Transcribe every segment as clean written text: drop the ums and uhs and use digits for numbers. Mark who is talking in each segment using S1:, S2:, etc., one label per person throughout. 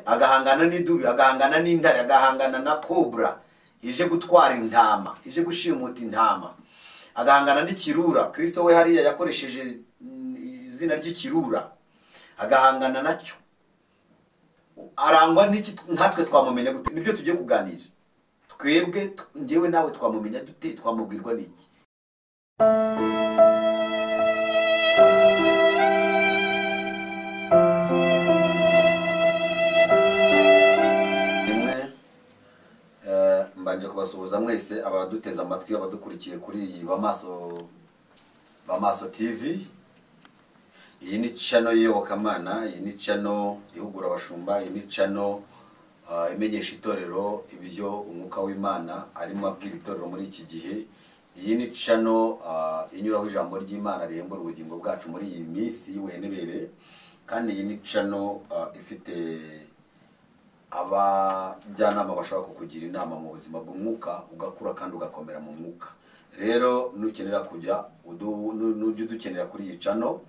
S1: agahangana n'idubi, agahangana n'intare, agahangana na cobra ije gutwara intama, ije gushimuta intama, agahangana n'ikirura. Kristo we hariya yakoresheje izina ry'ikirura, agahangana nacyo. Arangwa n'iki nkatwe twamumenya gute? Nibyo tugiye kuganira. Twebwe ngewe nawe twamumenya dute, twamubwirwa n'iki? Mbanje kubasuhuza mwese abaduteza amatwi, abadukurikiye kuri Bamaso TV. Iyi ni channel y'Iyobokamana, iyi ni channel ihugura abashumba, iyi ni channel imenyesha itorero ibyo umwuka w'Imana arimo abwira itorero muri iki gihe. Iyi ni channel inyuraho ijambo ry'Imana rihembura ubugingo bwacu muri iyi minsi y'ubuhenebere. Kandi iyi ni channel ifite abajyanama bashaka kukugira inama mu buzima bw'umwuka, ugakura kandi ugakomera mu mwuka. Rero nukenera kujya udukenera kuri iyi channel,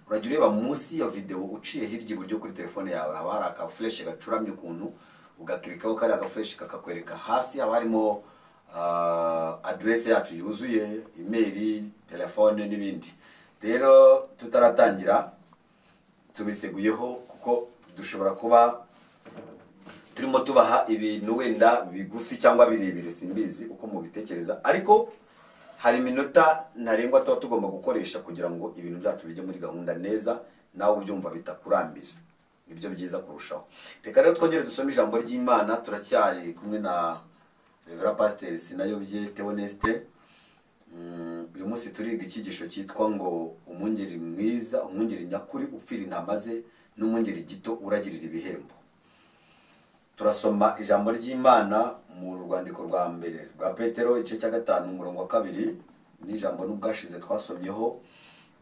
S1: urajya ureba munsi ya video uciye hirya iburyo kuri telefone yawe, haba hari aka flash gacuramye ukuntu, ugakirikaho kari aka flash kakakwereka hasi haba harimo address yacu yuzuye, email, telefone n'ibindi. Rero tutaratangira tubiseguyeho kuko dushobora kuba turimo tubaha ibintu wenda bigufi cyangwa birebire, simbizi uko mubitekereza, ariko hari iminota ntarengwa tuba tugomba gukoresha kugira ngo ibintu byacu bijye muri gahunda neza, nawe ubyumva bitakurambira. Nibyo byiza kurushaho. Reka rero twongere dusome ijambo ry'Imana. Turacyari kumwe na Reverend Pastor Sinayobye Theoneste. Uyu munsi turiga icyigisho cyitwa ngo umwungeri mwiza, umwungeri nyakuri upfira intama ze, n'umwungeri gito uragirira ibihembo. Turasoma ijambo ry'Imana mu rwandiko rwa mbere rwa Petero igice cya 5 umurongo wa 2. Ni ijambo n'ubwashize twasomyeho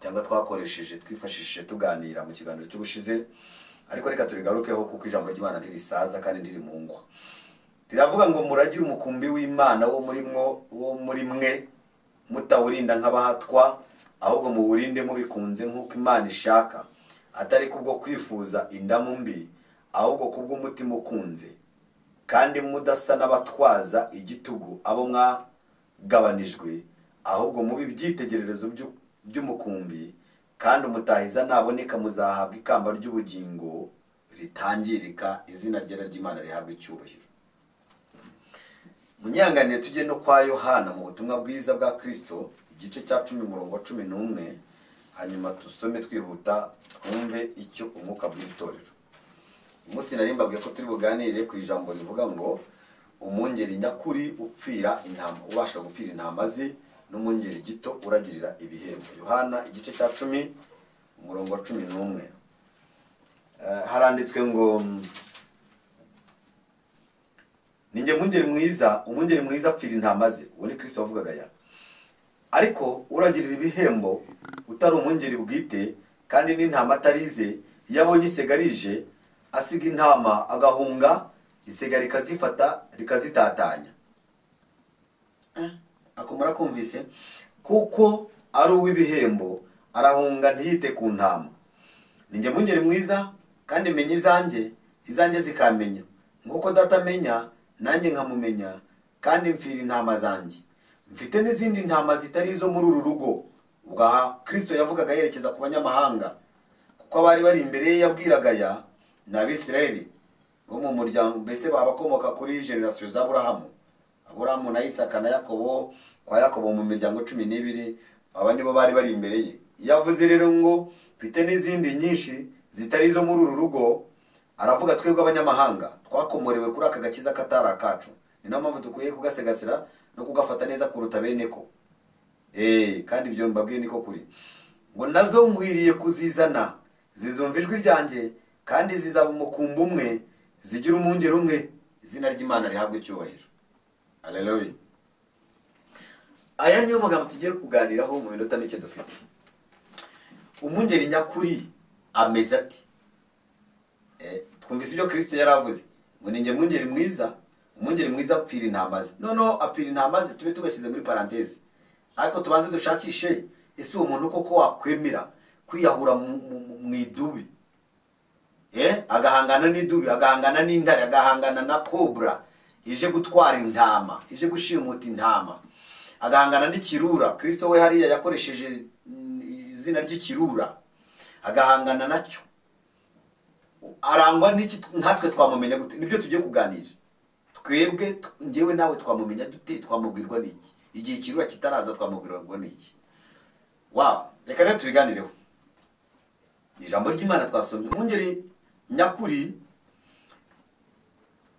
S1: cyangwa twakoresheje twifashishije tuganira mu kiganiro cy'ubushize, ariko reka turigarukeho kuko ijambo ry'Imana ntirisaza kandi ndiri mu ngwa. Riravuga ngo muragire umukumbi w'Imana wo muri mwe mutawurinda nk'abahatwa, ahubwo muwurinde mubikunze nk'uko Imana ishaka, atari kubwo kwifuza indamu mbi, ahubwo kubw'umutima ukunze, kandi mudasa n'abatwaza igitugu abo mwagabanijwe, ahubwo mubi byitegererezo by'umukumbi, kandi umutahiza naboneka muzahabwa ikamba ry'ubugingo ritangirika, izina ry'Imana rihabwa icyubahiro. Munyanganire tujye no kwa Yohana mu butumwa bwiza bwa Kristo igice cya 10 umurongo wa 11, hanyuma tusome twihuta twumve icyo umwuka bw'itorero. Umunsi narimbabwiye ko turi buganire ku ijambo rivuga ngo umwungeri nyakuri upfira intama, ubasha gupfira intama ze, n'umwungeri gito uragirira ibihembo. Yohana igice cya 10 umurongo wa 11. Haranditswe ngo ninjye mwungeri mwiza, umwungeri mwiza apfira intama ze. Uwo ni Kristo wavugaga ya. Ariko uragirira ibihembo utari umwungeri bwite, kandi n'intama atarize, yabonye isegarije asiga intama agahunga, isega rikazifata rikazitatanya. Akomora kumvise kuko ari uw'ibihembo arahunga ntiyite ku ntama. Ninjye mwungeri mwiza kandi menya izanjye zikamenya, nk'uko data amenya nanjye nkamumenya, kandi mfira intama zanjye. Mfite n'izindi ntama zitari izo muri uru rugo. Ubwo Kristo yavugaga yerekeza ku banyamahanga, kuko abari bari imbere ye yabwiraga ya n'Abisirayeli bo mu muryango, mbese babakomoka kuri generation za Aburahamu na Isaka na Yakobo, kwa Yakobo mu miryango 12, abandi bo bari bari imbere ye. Yavuze rero ngo mfite n'izindi nyinshi zitari izo muri uru rugo. Aravuga twebwe abanyamahanga twakomorewe kuri aka gakiza katara kacu, ni nayo mpamvu dukwiye kugasegasira no kugafata neza kuruta bene ko. Kandi ibyo mbabwiye niko kuri. Ngo nazo nkwiriye kuzizana, zizumva ijwi ryanjye, kandi zizaba umukumbi umwe, zigira umwungeri umwe, izina ry'Imana rihabwa icyubahiro. Haleluya. Aya niyo magambo tugiye kuganiraho mu minota mike dufite. Umwungeri nyakuri ameze ati? Twumvise ibyo Kristo yaravuze ngo ninjye mwungeri mwiza, umwungeri mwiza apfira intama ze. No apfira intama ze tube tugashyize muri parenthèse, ariko tubanze dushakishe ese uwo muntu koko wakwemera kwiyahura mu idubi agahangana n'idubi, agahangana n'intare, agahangana na kobra ije gutwara intama, ije gushimuta intama, agahangana n'ikirura. Kristo we hariya yakoresheje izina ry'ikirura, agahangana nacyo. Arangwa n'iki nkatwe twamumenya gute? Nibyo tugiye kuganira. Twebwe ngewe nawe twamumenya dute? Twamubwirwa n'iki? Igihe ikirura kitaraza twamubwirwa n'iki? Wow, reka rero tubiganireho. Ijambo ry'Imana twasomye mu ngeri nyakuri,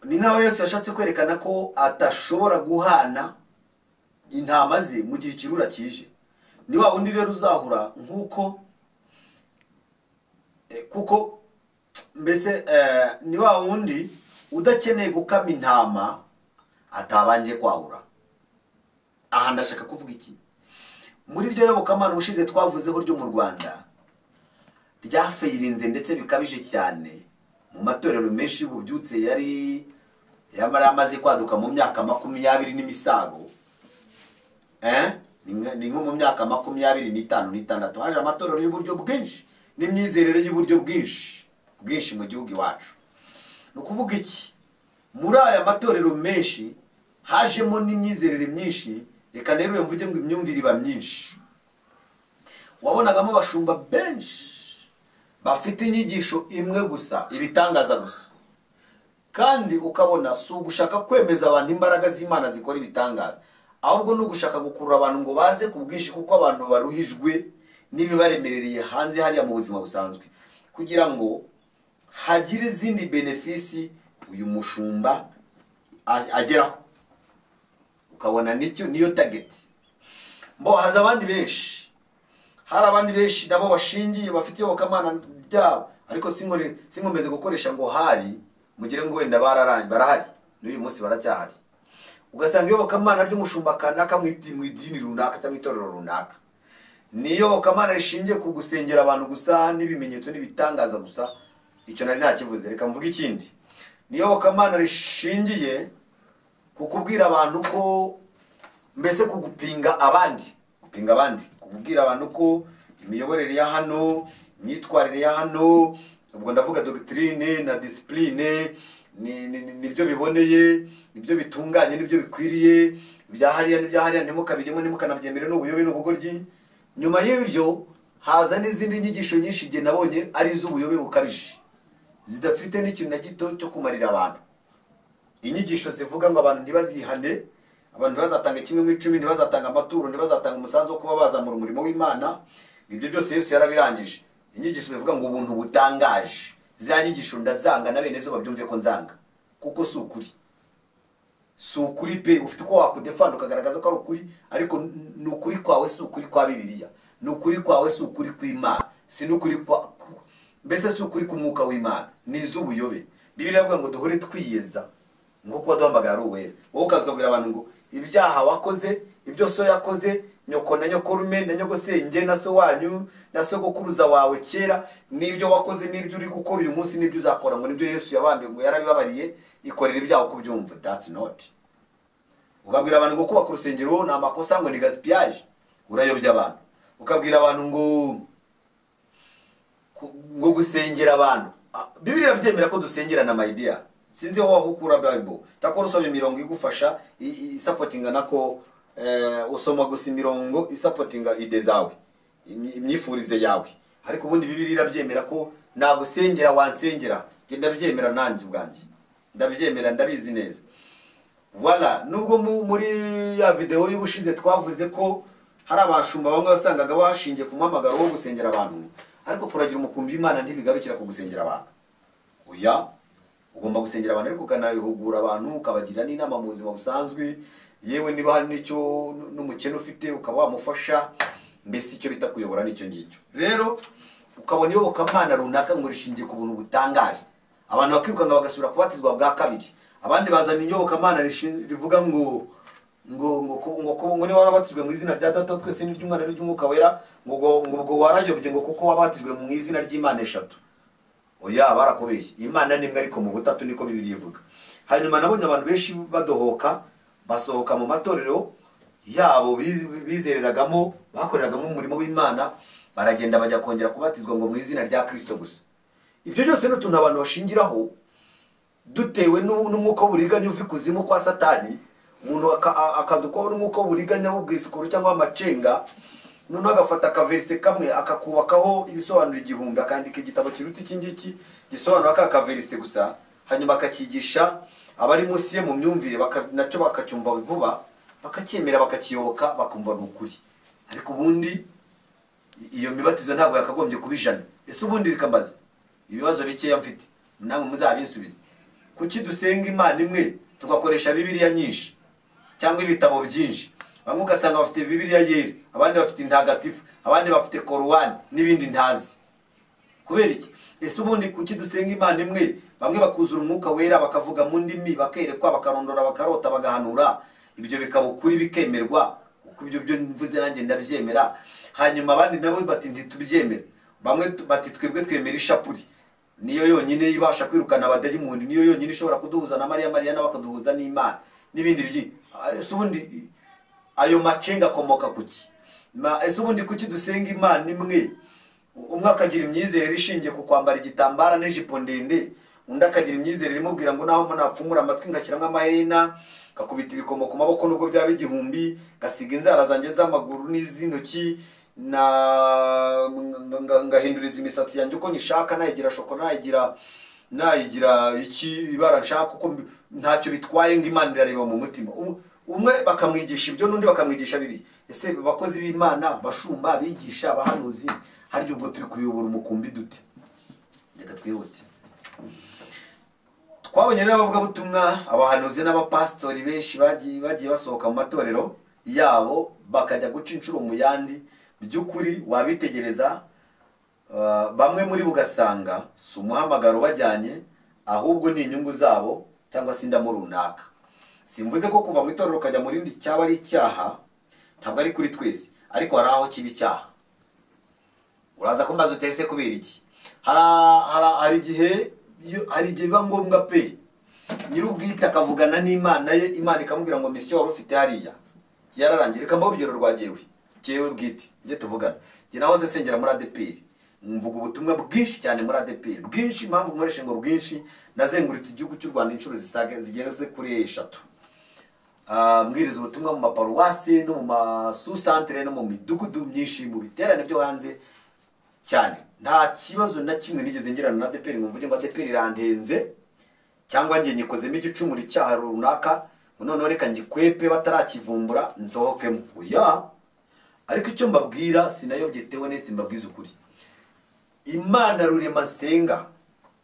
S1: ni nkaho Yesu yashatse kwerekana ko atashobora guhana intama ze mu gihe ikirura kije. Ni wa wundi rero uzahura kuko mbese ni wa wundi udakeneye gukama intama atabanje kwahura. Aha ndashaka kuvuga iki? Muri byo yobokamana ubushize twavuzeho ryo mu Rwanda ryafeyirinze ndetse bikabije cyane mu matorero menshi y'ububyutse yari yamaze kwaduka mu myaka 20 n'imisago. Ni nko mu myaka 25 n'itandatu haje amatorero y'uburyo bwinshi n'imyizerere y'uburyo bwinshi mu gihugu iwacu. No kuvuga iki? Muri aya matorero menshi hajemo n'imyizerere myinshi, reka rero mvuge ngo imyumvire iba myinshi. Wabonagamo bashumba benshi bafite inyigisho imwe gusa, ibitangaza gusa, kandi ukabona si ugushaka kwemeza abantu imbaraga z'Imana zikora ibitangaza, ahubwo no gushaka gukurura abantu ngo baze ku bwinshi, kuko abantu baruhijwe n'ibibaremerereye hanze hariya mu buzima busanzwe, kugira ngo hagire izindi benefisi uyu mushumba ageraho. Ukabona niyo target. Mbo haza abandi benshi, hari abandi benshi nabo bashingiye bafite yobokamana ryabo, ariko sinkomeze gukoresha ngo hari mugire ngo wenda barahari n'uyu munsi baracyahari. Ugasanga yobokamana ry'umushumba kanaka mu idini runaka cyangwa itorero runaka, ni yobokamana rishingiye ku gusengera abantu gusa n'ibimenyetso n'ibitangaza gusa. Icyo nari nakivuze, reka mvuga ikindi. Ni yobokamana rishingiye kukubwira abantu ko mbese kugupinga abandi, kubwira abantu ko imiyoborere ya hano, imyitwarire ya hano, ubwo ndavuga doctrine na discipline, nibyo biboneye, nibyo bitunganye, nibyo bikwiriye, ibyahariya ntimukabigemo, ntimukanabyemere n'ubuyobe n'ubugoryi. Nyuma y'ibyo haza n'izindi nyigisho nyinshi igihe nabonye ari iz'ubuyobe bukabije, zidafite n'ikintu na gito cyo kumarira abantu. Inyigisho zivuga ngo abantu ntibazihane, abantu ntibazatanga 1/10, ntibazatanga amaturo, ntibazatanga umusanzu wo kuba bazamura umurimo w'Imana. Ibyo byose Yesu yarabirangije. Inyigisho zivuga ngo ubuntu butangaje, ziriya nyigisho ndazanga na bene zo babyumve ko nzanga, kuko si ukuri pe. Ufite ko wakudefanda ukagaragaza ko ari ukuri, ariko ni ukuri kwawe si ukuri kwa Bibiliya, ni ukuri kwawe si ukuri kw'Imana, si n'ukuri kwa mbese si ukuri k'umwuka w'Imana, ni iz'ubuyobe. Bibiliya ivuga ngo duhore twiyeza ngo kuba duhamagara ari uwera. Wowe ukazabwira abantu ngo ibyaha wakoze, ibyo so yakoze, nyoko na nyokorume na nyogosenge na so wanyu na sogokuruza wawe kera, n'ibyo wakoze n'ibyo uri gukora uyu munsi n'ibyo uzakora, ngo nibyo Yesu yabambiye ngo yarabibabariye, ikorera ibyaho kubyumva. That's not. Ukabwira abantu ngo kubaka urusengero ni amakosa, ngo ni gaspillage, urayobya abantu. Ukabwira abantu ngo gusengera abantu. Bibiliya byemera ko dusengera na my dear. Sinzi aho ukura Bible. Takora usoma imirongo igufasha supportinga nako usoma gusa imirongo supportinga ide zawe, imyifurize yawe. Ariko ubundi Bibiliya byemera ko nagusengera wansengera. Genda byemera nanjye ubwanjye. Ndabyemera, ndabizi neza. Voilà, nubwo muri ya video y'ubushize twavuze ko hari abashumba bamwe basangaga bashingiye ku mpamagaro wo gusengera abantu, ariko kuragira umukumbi w'Imana ntibigarukira ku gusengera abantu. Oya, ugomba gusengera abantu ariko ukanabihugura abantu, ukabagira n'inama mu buzima busanzwe, yewe niba hari n'icyo n'umukene ufite ukaba wamufasha, mbese icyo bita kuyobora n'icyo ngicyo. Rero ukabona iyobokamana runaka ngo rishingiye ku buntu butangaje, abantu bakirukanga bagasubira kubatizwa bwa kabiri. Abandi bazana iyobokamana rivuga ngo niba warabatijwe mu izina rya Data twese n'iry'Umwana n'iry'Umwuka wera, ngo warayobye ngo kuko wabatijwe mu izina ry'Imana eshatu. Oya, barakubeshye. Imana ni imwe ariko mu butatu, niko Bibiliya ivuga. Hanyuma nabonye abantu benshi badohoka, basohoka mu matorero yabo bizereragamo, bakoreragamo umurimo w'Imana, baragenda bajya kongera kubatizwa ngo mu izina rya Kristo gusa. ibyo byose n'utuntu abantu bashingiraho dutewe n'umwuka w'uburiganya uva ikuzimu kwa satani. Umuntu akadukwaho n'umwuka w'uburiganya w'ubwisikuru cyangwa w'amacenga, noneho agafata akaverse kamwe akakubakaho ibisobanuro igihumbi, akandika igitabo kiruta iki ngiki gisobanura aka kaverse gusa, hanyuma akakigisha abari munsi ye mu myumvire, nacyo bakacyumva vuba, bakacyemera, bakakiyoboka, bakumva ni ukuri. Ariko ubundi iyo mibatizo ntabwo yakagombye kuba ijana. Ese ubundi rikambaza ibibazo bikeya mfite, namwe muzabinsubize. Kuki dusenga Imana imwe tugakoresha Bibiliya nyinshi cyangwa ibitabo byinshi? Bamwe ugasanga bafite Bibiliya yera, abandi bafite intagatifu, abandi bafite Korowani n'ibindi ntazi. Kubera iki? Ese ubundi kuki dusenga Imana imwe? Bamwe bakuzura umwuka wera, bakavuga mu ndimi, bakerekwa, bakarondora, bakarota, bagahanura, ibyo bikaba ukuri bikemerwa, kuko ibyo byo mvuze nanjye ndabyemera. Hanyuma abandi nabo bati ntitubyemera. Bamwe bati twebwe twemera ishapuri, niyo yonyine ibasha kwirukana abadayimoni, niyo yonyine ishobora kuduhuza na Mariya, Mariya nawe akaduhuza n'Imana n'ibindi byinshi. Ese ubundi ayo macenga akomoka kuki? Ese ubundi kuki dusenga Imana imwe? Umwe akagira imyizerere ishingiye ku kwambara igitambara n'ijipo ndende, undi akagira imyizerere imubwira ngo naho napfumura amatwi ngashyiramo amaherena, gakubita ibikomo ku maboko nubwo byaba igihumbi, gasiga inzara zanjye z'amaguru n'iz'intoki, ngahinduriza imisatsi yanjye uko nyishaka, nayigira shokora, nayigira iki ibara nshaka, uko ntacyo bitwaye, ngo Imana irareba mu mutima. Umwe bakamwigisha ibyo n'undi bakamwigisha biri. Ese bakozi b'Imana, bashumba, bigisha, abahanuzi, haryo ubwo turi kuyobora umukumbi dute? Reka twihute. Twabonye rero abavuga butumwa, abahanuzi n'abapastori benshi bagiye basohoka mu matorero yabo bakajya guca inshuro mu yandi. By'ukuri wabitegereza, bamwe muri bugasanga si umuhamagaro bajyanye, ahubwo ni inyungu zabo cyangwa se indamu runaka. Simvuze ko kuva mu itorero ukajya mu rindi cyaba ari icyaha, ntabwo ari kuri twese, ariko hari aho kiba icyaha. Uraza ko mbaza utese kubera iki? Hari igihe biba ngombwa pe nyir'ubwite akavugana n'Imana ye, Imana ikamubwira ngo misiyo wari ufite hariya yararangiye. Reka mbaho urugero rwa jyewe bwite, njye tuvugana. Njye nahoze sengera muri ADPR, mvuga ubutumwa bwinshi cyane muri ADPR, bwinshi. Impamvu nkoresha ngo bwinshi, nazenguritse igihugu cy'u Rwanda inshuro zigeze kuri 3. Mbwiriza ubutumwa mu maparuwasi no mu masusantere no mu midugudu myinshi, mu biterane byo hanze cyane. Nta kibazo na kimwe nigeze ngirana na ADPR ngo mvuge ngo ADPR irandenze cyangwa njye nikozemo igicumuro icyaha runaka, none reka ngikwepe batarakivumbura nsohokemo. Oya, ariko icyo mbabwira sinayobyetewe nese, mbabwiza ukuri. Imana rurema nsenga,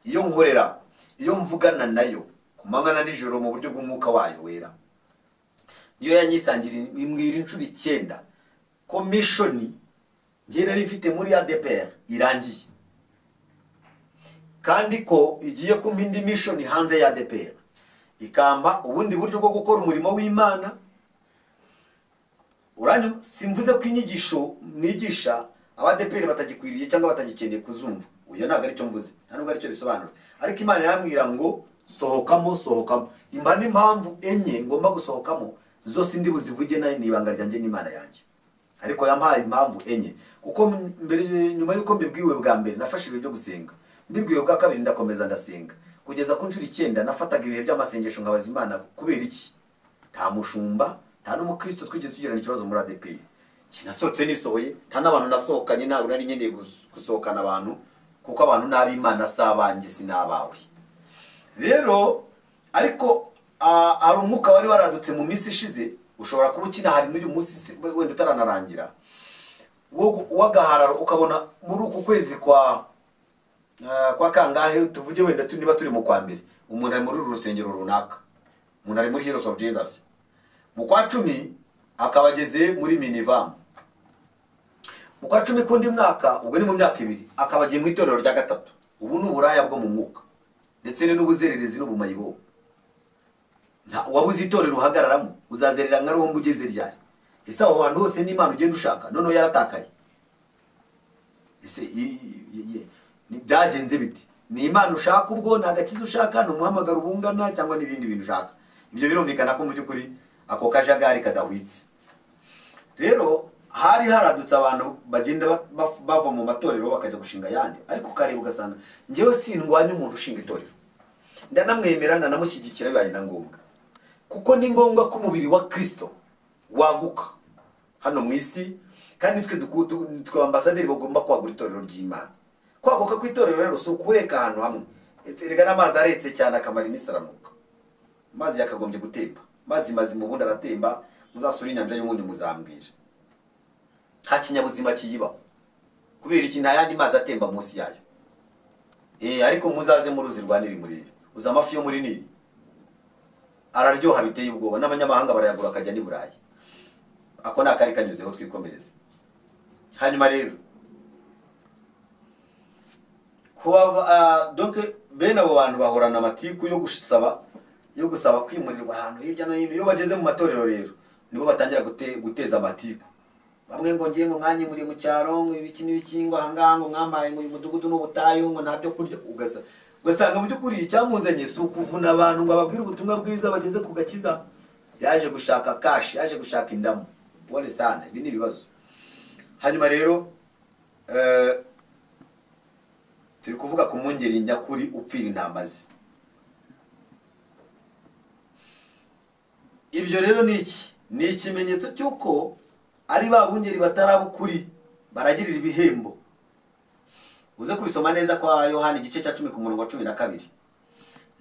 S1: iyo nkorera, iyo mvugana nayo ku manywa na nijoro mu buryo bw'umwuka wayo wera, niyo yanyisangira imbwira inshuro 9 ko mission njye nari mfite muri ADPR irangiye, kandi ko igiye kumpa indi mission hanze ya ADPR, ikampa ubundi buryo bwo gukora umurimo w'Imana. Uranyuma? Simvuze ko inyigisho nigisha ADPR batagikwiriye cyangwa batagikeneye kuzumva. Uyo ntabwo ari cyo mvuze, nta nubwo ari cyo bisobanura. Ariko Imana irambwira ngo sohokamo. Impa n'impamvu enye ngomba gusohokamo, zose ndi buzivuge nayo nibanga ryanjye n'Imana yanjye. Ariko yampaye impamvu enye, kuko mbere nyuma yuko mbibwiwe bwa mbere nafashe ibihe byo gusenga, mbibwiwe bwa kabiri ndakomeza ndasenga, kugeza ku nshuro 9 nafataga ibihe by'amasengesho nkabaza Imana kubera iki. Nta mushumba, nta n'umukristo twigeze tugirana ikibazo muri ADPR. Kinasohotse nisohoye, nta n'abantu nasohokanye, ntabwo nari ngendeye gusohokana abantu, kuko abantu n'ab'Imana sabanjye sinabawe. Rero ariko hari umwuka wari waradutse mu minsi ishize, ushobora kuba ukina hari n'uyu munsi wenda utaranarangira, wagahararo ukabona muri uku kwezi kwa kangahe, tuvuge wenda niba turi mu kwa mbere, umuntu ari muri uru rusengero runaka, umuntu ari muri Heroes of Jesus, mu kwa 10 akabageze muri Minivam, mu kwa 10 kundi mwaka, ubwo ni mu myaka 2 akabagiye mu itorero rya gatatu. Ubu ni uburaya bwo mu mwuka ndetse n'ubuzererezi n'ubumayibo. Wabuze itorero uhagararamo, uzazerera nka Rombo ugeze ryari? Ese aho hantu hose n'Imana ugenda ushaka none yaratakaye? Ese ni byagenze biti? Ni Imana ushaka ubwo nta gakiza ushaka, no muhamagara ubungana cyangwa n'ibindi bintu ushaka? Ibyo birumvikana ko mu byukuri ako kajagari kadahwitse. Rero hari haradutse abantu bagenda bava mu matorero bakajya gushinga yandi, ariko kareba ugasanga ngewe sindwanya umuntu ushinga itorero, ndanamwemera nanamushyigikira bibaye na ngombwa, kuko ni ngombwa ko umubiri wa Kristo waguka hano mu isi, kandi twe ambasaderi bagomba kwagura itorero ry'Imana. Kwaguka ku itorero rero si ukureka ahantu hamwe, erega n'amazi aretse cyane akamara iminsi aramuka, amazi yakagombye gutemba, mazi mazima ubundi aratemba, muzasura inyanja y'umunyu muzambwira nta kinyabuzima kiyibaho, kubera iki? Nta yandi mazi atemba munsi yayo. Ariko muzaze mu ruzi rwa Nili murebe, uza amafi yo muri Nili araryoha biteye ubwoba, n'abanyamahanga barayagura akajya ni Burayi. Ako nakari kanyuzeho twikomereze. Hanyuma rero donc bene abo bantu bahorana amatiku yo gusaba kwimurirwa ahantu hirya no hino. Iyo bageze mu matorero rero nibo batangira guteza amatiku. Bamwe ngo ngiye ngo mwanye muri mu cyaro, ngo ibiki n'ibikingwa ahangango mwambaye ngo umudugudu n'ubutayu ngo ntabyo kurya, ugasanga mu by'ukuri icyamuzanye si ukuvuna abantu ngo ababwire ubutumwa bwiza bageze ku gakiza, yaje gushaka kashi, yaje gushaka indamu. Pole sana, ibi ni ibibazo. Hanyuma rero turi kuvuga ku mwungeri nyakuri upfira intama ze. Ibyo rero ni iki? Ni ikimenyetso cy'uko ari ba bungeri batarabukuri baragirira ibihembo. Uze kubisoma neza kwa Yohana igice cya 10 ku murongo wa 12.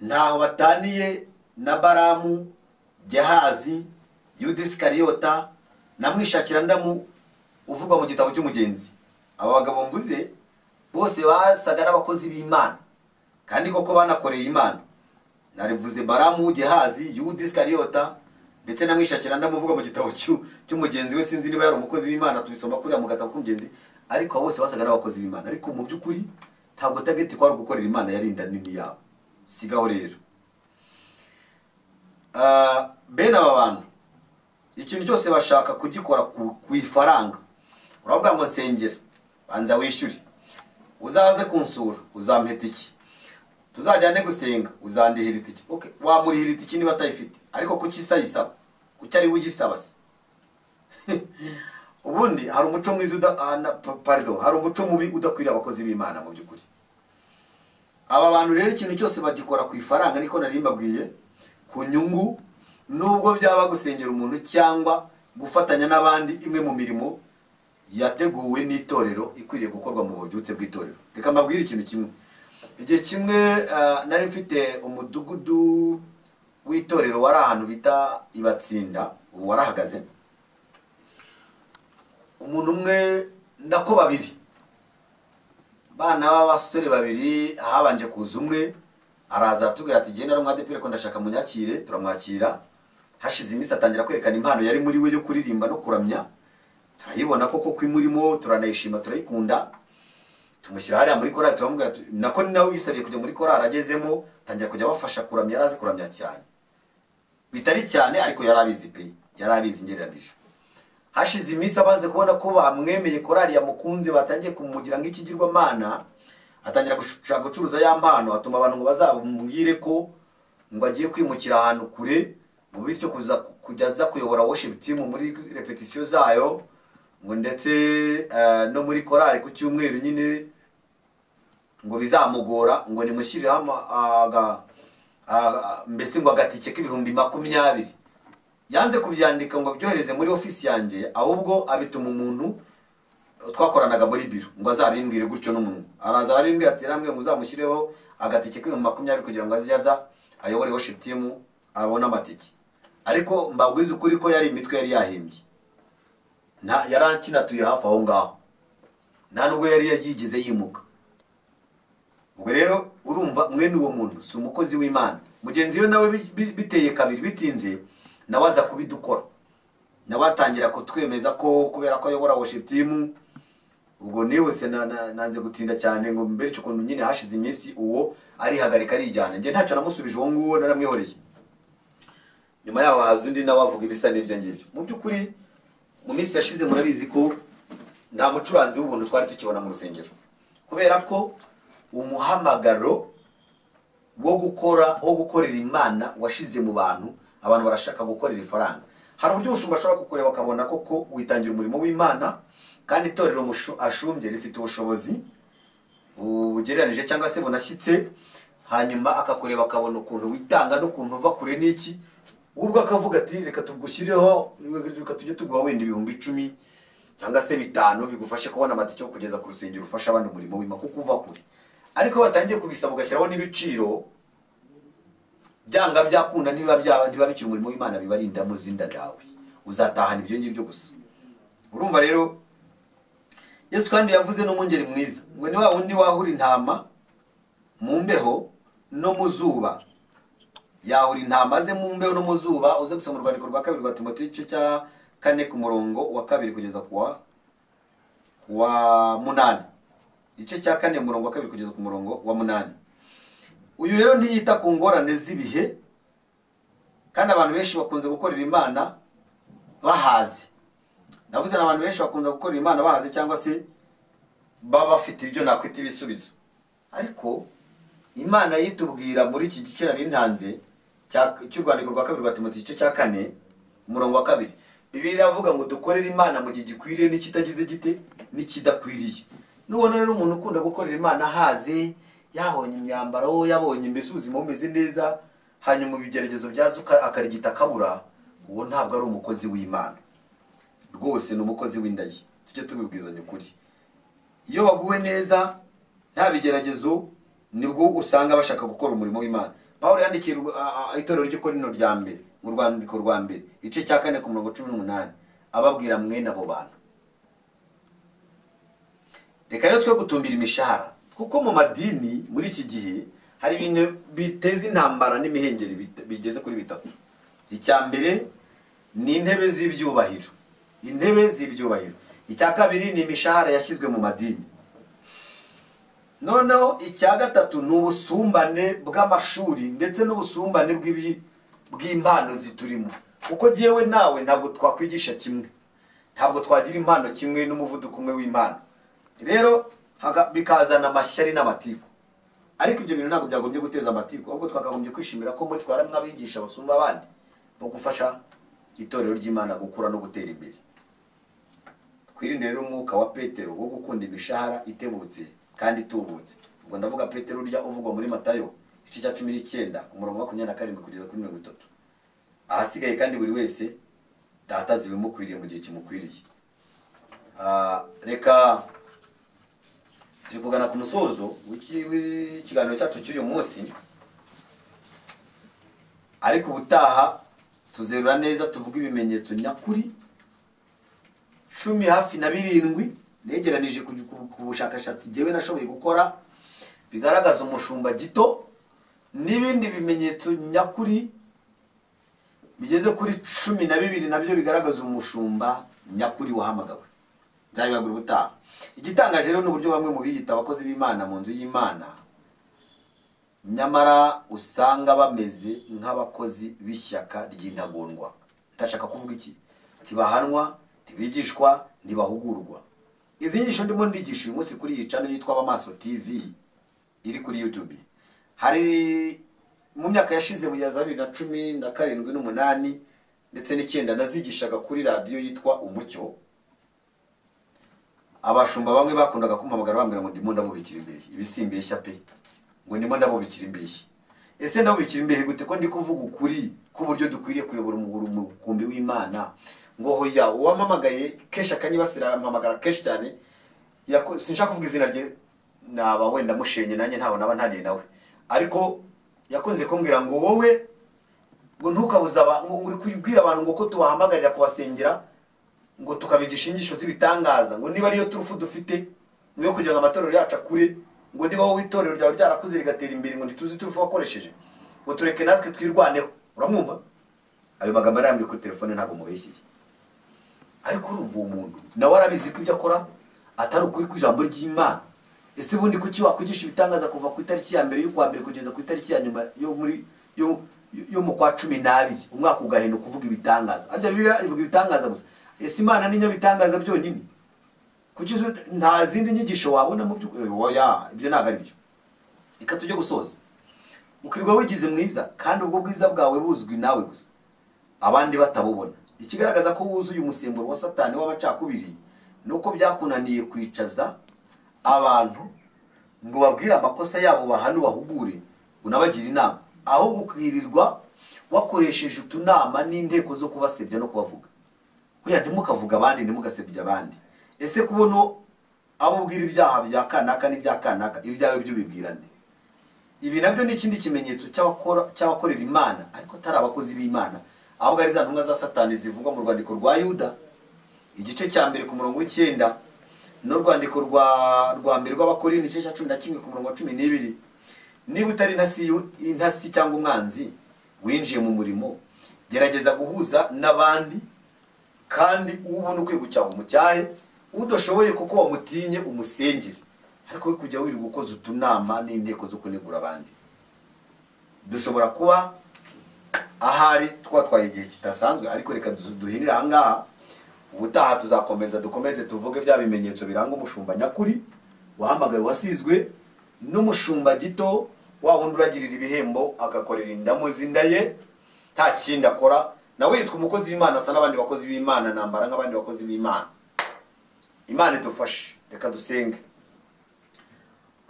S1: Ntaho bataniye na Baramu, Gehazi, Yuda Iskariyota na Mwishakira ndamu uvugwa mu gitabo cy'umugenzi. Aba bagabo mvuze bose basaga n'abakozi b'Imana, kandi koko banakoreye Imana. Narivuze Baramu, Gehazi, Yuda Iskariyota ndetse na Mwishakira ndamu uvugwa mu gitabo cy'umugenzi. We sinzi niba yari umukozi w'Imana, tubisoma kuri mu gatabo k'umugenzi, ariko bose basaga n'abakozi b'Imana. Ariko mu by'ukuri ntabwo target kwari gukorera Imana, yari inda nini yabo. Sigaho rero bene aba bantu ikintu cyose bashaka kugikora ku ifaranga. Uravuga ngo nsengera, banza wishyure, uzaze kunsura uzampeta iki, tuzajyane gusenga uzandihira itiki. Okay, wamurihira itiki niba atayifite, ariko kuki isayisaba? Kuki ari ugisaba se? Ubundi hari umuco mwiza hari umuco mubi udakwiriye abakozi b'Imana mu by'ukuri. Aba bantu rero ikintu cyose bagikora ku ifaranga, niko nari mbabwiye, ku nyungu, nubwo byaba gusengera umuntu cyangwa gufatanya n'abandi imwe mu mirimo yateguwe n'itorero ikwiriye gukorwa mu bubyutse bw'itorero. Reka mbabwire ikintu kimwe. Igihe kimwe nari mfite umudugudu w'itorero wari ahantu bita Ibatsinda, ubu warahagaze. Umuntu umwe nako babiri, bana b'abasore babiri, habanje kuza umwe araza atubwira ati genda ari ADPR ko ndashaka munyakire. Turamwakira. Hashize iminsi atangira kwerekana impano yari muri we yo kuririmba no kuramya. Turayibona koko kwimurimo, turanayishima, turayikunda. Tumushyira hariya muri korali, turamubwira nako ni nawe yisabiye kujya muri korali. Agezemo tangira kujya bafasha kuramya, yarazi kuramya cyane, bitari cyane ariko yarabizi pe, yarabizi ngereranije. Hashize iminsi abanze kubona ko bamwemeye, korali yamukunze, batangiye kumugira nk'ikigirwamana, atangira gushaka gucuruza ya mpano. Atuma abantu ngo bazabumubwire ko ngo agiye kwimukira ahantu kure, mu bityo kujyaza kuyobora worship team muri repetition zayo, ngo ndetse no muri korali ku cyumweru nyine ngo bizamugora, ngo nimushyirireho mbese ngo agatike k'ibihumbi 20. Yanze kubyandika ngo byohereze muri office yanjye, ahubwo abituma umuntu twakoranaga muri biro ngo azabimbwire gutyo. n'umuntu araza arabimbwira ati namwe muzamushyireho agatike k'ibihumbi 20 kugira ngo aziyaza ayobore worship team abone amatike. Ariko mbabwize ukuri ko yari imitwe yari yahimbye, yarankinatuye hafi aho ngaho, nta nubwo yari yagigize yimuka. Ubwo rero urumva mwene uwo muntu si umukozi w'Imana. Mugenzi we nawe biteye kabiri bitinze, nawe aza kubidukora, nawe atangira kutwemeza ko kubera ko ayobora worship team. Ubwo nihuse nanze gutinda cyane ngo mbere cyo kuntu nyine hashize iminsi uwo arihagarika arijyana. Nge ntacyo namusubije uwo nguwo, naramwihoreye. Nyuma yaho haza undi nawe avuga ibisa n'ibyo ngibyo. Mu by'ukuri mu minsi yashize murabizi ko nta mucuranzi w'ubuntu twari tukibona mu rusengero, kubera ko umuhamagaro wo gukorera Imana washize mu bantu. Abantu barashaka gukorera ifaranga. hari uburyo umushumba ashobora kukureba akabona koko witangira umurimo w'Imana kandi itorero ashumbye rifite ubushobozi ugereranije cyangwa se bunashyitse, hanyuma akakureba akabona ukuntu witanga n'ukuntu uva kure n'iki, ubwo akavuga ati reka tugushyireho, reka tujye tuguha wenda 10,000 cyangwa se 5 bigufashe kubona amatike yo kugeza ku rusengero ufasha abandi umurimo w'Imana kuko uva kure. Ariko batangiye kubisaba ugashyiraho n'ibiciro, byanga byakunda ntiba bikiri umurimo w'Imana, bibarinda mu zinda zawe, uzatahana ibyo ngibyo gusa. Urumva rero Yesu kandi yavuze no mungeri mwiza ngo ni wa wundi wahura intama mu mbeho no mu zuba, yahura intama ze mu mbeho no mu zuba. Uze gusoma urwandiko rwa 2 rwa Timoteyo igice cya 4 ku murongo wa 2 kugeza ku wa 8, igice cya 4 umurongo wa 2 kugeza ku murongo wa 8. Uyu rero ntiyita ku ngorane z'ibihe, kandi abantu benshi bakunze gukorera Imana bahaze. Navuze n'abantu benshi bakunze gukorera Imana bahaze cyangwa se baba bafite ibyo nakwita ibisubizo. Ariko Imana yitubwira muri iki gice nari ntanze cy'urwandiko rwa 2 rwa Timoteyo igice cya 4 umurongo wa 2. Bibiliya iravuga ngo dukorere Imana mu gihe gikwiriye n'ikitagize gite n'ikidakwiriye. Nubona rero umuntu ukunda gukorera Imana haze, yabonye imyambaro, yabonye mbese ubuzima bumeze neza, hanyuma ibigeragezo byazuka akarigita kabura, uwo ntabwo ari umukozi w'Imana rwose, ni umukozi w'indayi. Tujye tubibwizanya ukuri. Iyo baguwe neza nta bigeragezo nibwo usanga bashaka gukora umurimo w'Imana. Pawulo yandikiye itorero ry'Ikorinto rya mbere mu rwandiko rwa mbere igice cya 4 ku murongo 18 ababwira mwene abo bantu. Reka rero twe gutumbira imishahara, kuko mu madini muri iki gihe hari ibintu biteza intambara n'imihengeri bigeze kuri 3. Icya mbere ni intebe z'ibyubahiro, intebe z'ibyubahiro. Icya kabiri ni imishahara yashyizwe mu madini. Noneho icya gatatu ni ubusumbane bw'amashuri ndetse n'ubusumbane bw'impano ziturimo. Kuko jewe nawe ntabwo twakwigisha kimwe, ntabwo twagira impano kimwe n'umuvuduko umwe w'Imana. Rero bikazana amashyari n'amatiku. Ariko ibyo bintu ntabwo byagombye guteza amatiku, ahubwo twakagombye kwishimira ko muri twara mwabigisha basumba abandi bo gufasha itorero ry'Imana gukura no gutera imbere. Twirinde rero umwuka wa Petero wo gukunda imishahara itebutse kandi itubutse. Ubwo ndavuga Petero urya uvugwa muri Matayo igice cya 19 ku murongo wa 27 kugeza kuri 30. Ahasigaye kandi buri wese data zibimukwiriye mu gihe kimukwiriye. Reka turi kugana ku musozo w'ikiganiro cyacu cy'uyu munsi, ariko ubutaha tuzerura neza tuvuga ibimenyetso nyakuri 10 hafi na 7 negeranije ku bushakashatsi jewe nashoboye gukora bigaragaza umushumba gito, n'ibindi bimenyetso nyakuri bigeze kuri 12 nabyo bigaragaza umushumba nyakuri wahamagawe. Nzabibagura ubutaha. Igitangaje rero n'uburyo bamwe mu biyita abakozi b'Imana mu nzu y'Imana nyamara usanga bameze nk'abakozi b'ishyaka ry'intagondwa. Ndashaka kuvuga iki? Ntibahanwa, ntibigishwa, ntibahugurwa. Izi nyigisho ndimo ndigisha uyu munsi kuri iyi channel yitwa Abamaso TV iri kuri YouTube. Hari mu myaka yashize mu 2017 n'8 ndetse n'9 nazigishaga kuri radio yitwa Umucyo. Abashumba bamwe bakundaga kumpamagara bambwira ngo ndimo ndabubikira imbehe, ibisimbeshya pe, ngo ndimo ndabubikira imbehe. Ese ndabubikira imbehe gute ko ndi kuvuga ukuri ku buryo dukwiriye kuyobora umukumbi w'Imana? Ngo hoya uwamamagaye kesha kanyibasira mpamagara kesh cyane, sinshaka kuvuga izina rye, naba wenda mushenye nanjye ntaho naba ntaniye nawe, ariko yakunze kumbwira ngo wowe ngo ntukabuza ngo uri kubwira abantu ngo ko tubahamagarira kubasengera ngo tukabigisha ingisho z'ibitangaza, ngo niba ariyo turufu dufite mwe kugira ngo amatorero yacu akure, ngo niba wowe itorero ryawe ryarakuze rigatera imbere ngo ntituzi turufu wakoresheje, ngo tureke natwe twirwaneho. Uramwumva? Ayo magambo arambye kuri telefone ntago mubeshyiye. Ariko urumva uwo muntu nawe arabizi ko ibyo akora atari ukuri ku ijambo ry'Imana. Ese bundi kuki wakwigisha ibitangaza kuva ku itariki ya mbere y'ukwa mbere kugeza ku itariki ya nyuma yo mu kwa 12 umwaka ugahenda kuvuga ibitangaza? Arya Bibiliya ivuga ibitangaza gusa. Ese Imana ni nyabitangaza byonyine? Kuki nta zindi nyigisho wabona mu by'ukuri? Oya, ibyo ntago ari byo. Reka tujye gusoza. Ukirwa wigize mwiza kandi ubwo bwiza bwawe buzwi nawe gusa, abandi batabubona. ikigaragaza ko wuzuye umusemburo wa Satani w'amacakubiri nuko byakunaniye kwicaza abantu ngo babwire amakosa yabo bahanu bahugure unabagira inama, ahubwo ukirirwa wakoresheje utunama n'inteko zo kubasebya no kubavuga. Oya, ntimukavuga abandi, ntimugasebya abandi. Ese kubona abo ubwira ibyaha bya kanaka n'ibya kanaka, ibyawe byo bibwirane? Ibi nabyo ni ikindi kimenyetso cy'abakorera Imana ariko atari abakozi b'Imana, ahubwo ari za ntumwa za Satani zivugwa mu rwandiko rwa Yuda igice cya mbere ku murongo w'9 no rwandiko rwa mbere rw'Abakorinto igice cya 11 ku murongo wa 12. Niba utari intasi cyangwa umwanzi winjiye mu murimo, gerageza guhuza n'abandi, kandi ubona ukwiye gucyaha umucyahe, udashoboye kuko wamutinye umusengere, ariko kujya wiri gukoza utunama n'inteko zo kunegura abandi. Dushobora kuba ahari twatwaye igihe kitasanzwe, ariko reka duhinira ahangaha. Ubutaha tuzakomeza dukomeze tuvuge bya bimenyetso biranga umushumba nyakuri wahamagaye wasizwe n'umushumba gito wa wundi uragirira ibihembo agakorera indamu zindaye nta kindi akora, nawe yitwa umukozi w'Imana asa n'abandi bakozi b'Imana, nambara nk'abandi bakozi b'Imana. Imana idufashe. Reka dusenge.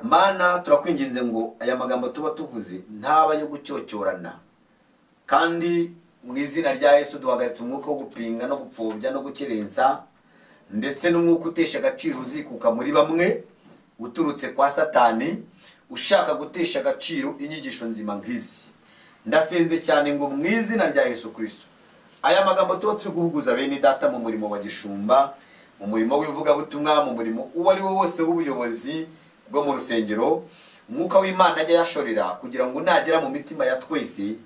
S1: Mana, turakwinginze ngo aya magambo tuba tuvuze ntaba yo gucyocyorana, kandi mu izina rya Yesu duhagaritse umwuka wo gupinga no gupfobya no gukerensa, ndetse n'umwuka utesha agaciro uzikuka muri bamwe uturutse kwa Satani ushaka gutesha agaciro inyigisho nzima nk'izi. Ndasenze cyane ngo mu izina rya Yesu Kristo aya magambo tuba turi guhuguza bene data mu murimo wa gishumba, mu murimo w'ivugabutumwa, mu murimo uwo ari wo wose w'ubuyobozi bwo mu rusengero, umwuka w'Imana ajya yashorera kugira ngo nagera mu mitima ya twese,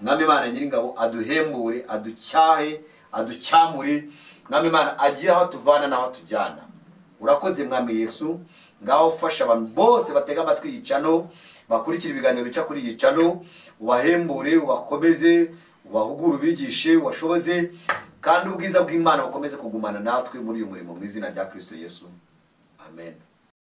S1: Mwami Imana Nyiringabo aduhembure, aducyahe, aducyamure, Mwami Imana agira aho tuvana n'aho tujyana. Urakoze Mwami Yesu, ngaho ufasha abantu bose batega amatwi yicano, bakurikira ibiganiro bica kuri yicano, ubahembure, ubakomeze, ubahugure, ubigishe, ubashoboze, kandi ubwiza bw'Imana bukomeze kugumana natwe muri uyu murimo mu izina rya Kristo Yesu. Amen.